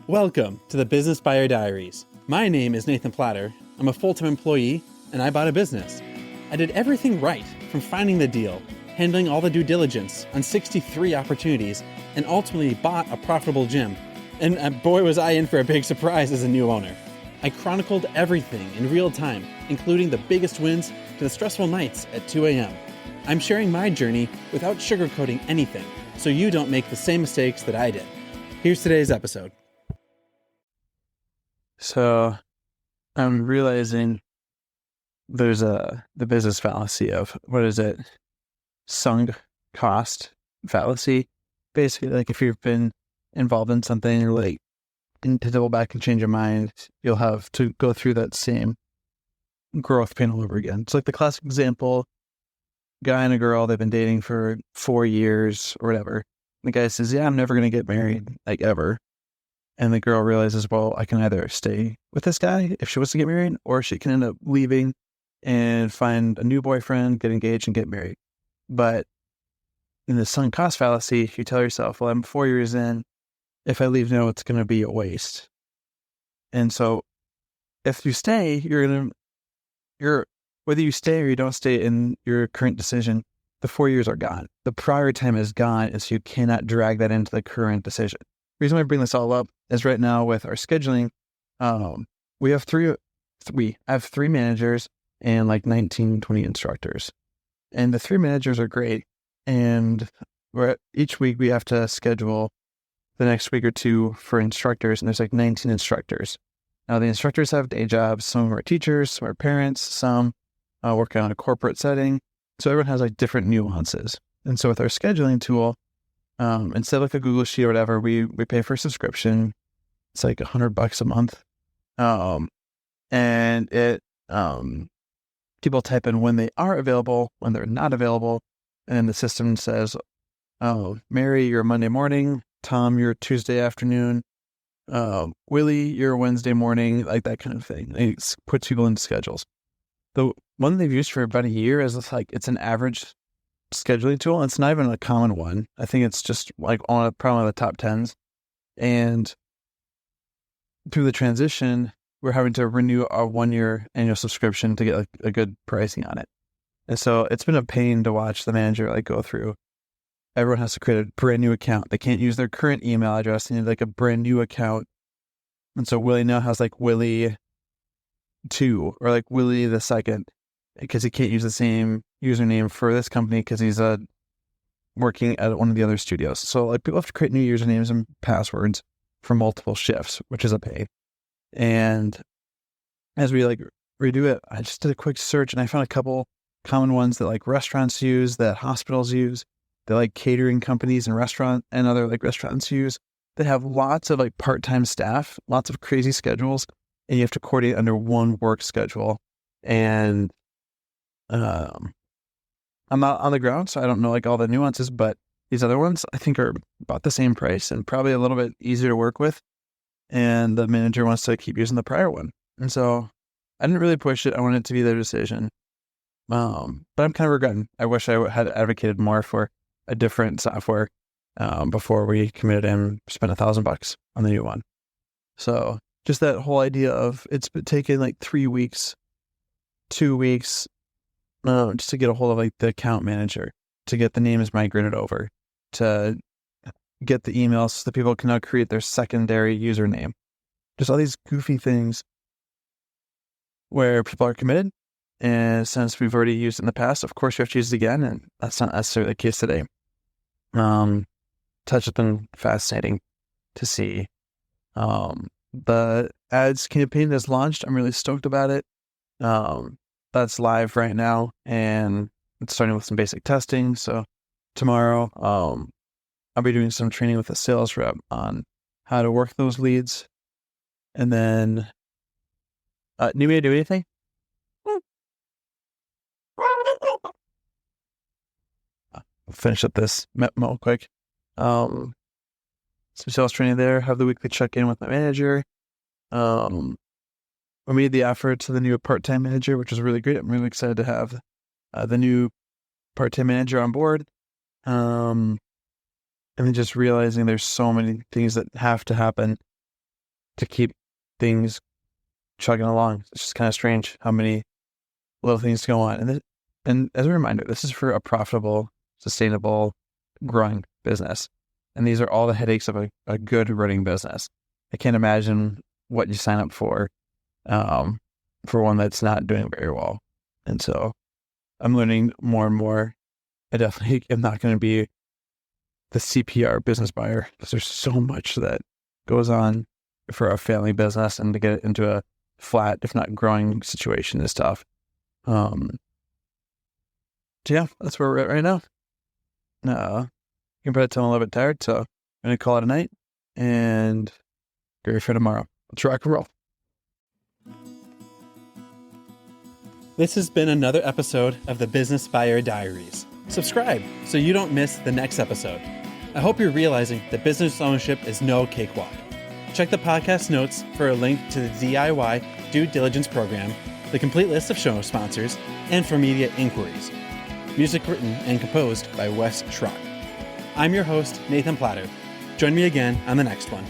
Welcome to the Business Buyer Diaries. My name is Nathan Platter. I'm a full-time employee, and I bought a business. I did everything right, from finding the deal, handling all the due diligence on 63 opportunities, and ultimately bought a profitable gym. And boy, was I in for a big surprise as a new owner. I chronicled everything in real time, including the biggest wins to the stressful nights at 2 a.m. I'm sharing my journey without sugarcoating anything, so you don't make the same mistakes that I did. Here's today's episode. So I'm realizing there's the business fallacy of, what is it? Sunk cost fallacy. Basically, like if you've been involved in something, or like to double back and change your mind, you'll have to go through that same growth pain all over again. It's like the classic example, guy and a girl, they've been dating for 4 years or whatever. The guy says, yeah, I'm never going to get married, like ever. And the girl realizes, well, I can either stay with this guy if she wants to get married, or she can end up leaving and find a new boyfriend, get engaged, and get married. But in the sunk cost fallacy, you tell yourself, well, I'm 4 years in. If I leave now, it's going to be a waste. And so if you stay, whether you stay or you don't stay in your current decision, the 4 years are gone. The prior time is gone, and so you cannot drag that into the current decision. The reason why I bring this all up is right now with our scheduling, we have I have 3 managers and like 19, 20 instructors. And the 3 managers are great. And each week we have to schedule the next week or two for instructors, and there's like 19 instructors. Now the instructors have day jobs. Some are teachers, some are parents, some work on a corporate setting. So everyone has like different nuances. And so with our scheduling tool, instead of like a Google Sheet or whatever, we pay for a subscription. It's like $100 a month. And it, people type in when they are available, when they're not available. And then the system says, oh, Mary, you're Monday morning. Tom, you're Tuesday afternoon. Willie, you're Wednesday morning, like that kind of thing. It puts people in schedules. The one they've used for about a year is it's an average scheduling tool. It's not even a common one. I think it's just like probably the top 10s. And through the transition, we're having to renew our 1-year annual subscription to get like a good pricing on it. And so it's been a pain to watch the manager go through. Everyone has to create a brand new account. They can't use their current email address. They need like a brand new account. And so Willie now has like Willie 2 or like Willie the 2nd, because he can't use the same username for this company because he's working at one of the other studios. So like people have to create new usernames and passwords for multiple shifts, which is a pain. And as we redo it, I just did a quick search and I found a couple common ones that like restaurants use, that hospitals use, that like catering companies and other like restaurants use, that have lots of like part-time staff, lots of crazy schedules, and you have to coordinate under one work schedule. And I'm not on the ground, so I don't know like all the nuances, but these other ones I think are about the same price and probably a little bit easier to work with. And the manager wants to keep using the prior one. And so I didn't really push it. I wanted it to be their decision. But I'm kind of regretting. I wish I had advocated more for a different software before we committed and spent $1,000 on the new one. So just that whole idea of it's been taking like 3 weeks, 2 weeks, just to get a hold of like the account manager, to get the names migrated over, to get the emails so that people can now create their secondary username. Just all these goofy things where people are committed. And since we've already used it in the past, of course, we have to use it again. And that's not necessarily the case today. Touch has been fascinating to see. The ads campaign that's launched, I'm really stoked about it. That's live right now, and it's starting with some basic testing. So tomorrow, I'll be doing some training with a sales rep on how to work those leads. And then, need me to do anything? I'll finish up this memo quick. Some sales training there, have the weekly check-in with my manager. We made the offer to the new part-time manager, which is really great. I'm really excited to have the new part-time manager on board. And then just realizing there's so many things that have to happen to keep things chugging along. It's just kind of strange how many little things go on. And as a reminder, this is for a profitable, sustainable, growing business. And these are all the headaches of a good running business. I can't imagine what you sign up for one that's not doing very well. And so I'm learning more and more. I definitely am not going to be the CPR business buyer because there's so much that goes on for a family business, and to get it into a flat, if not growing situation is tough. So yeah, that's where we're at right now. You can probably tell I'm a little bit tired, so I'm going to call it a night and get ready for tomorrow. Let's rock and roll. This has been another episode of the Business Buyer Diaries. Subscribe so you don't miss the next episode. I hope you're realizing that business ownership is no cakewalk. Check the podcast notes for a link to the DIY due diligence program, the complete list of show sponsors, and for media inquiries. Music written and composed by Wes Schrock. I'm your host, Nathan Platter. Join me again on the next one.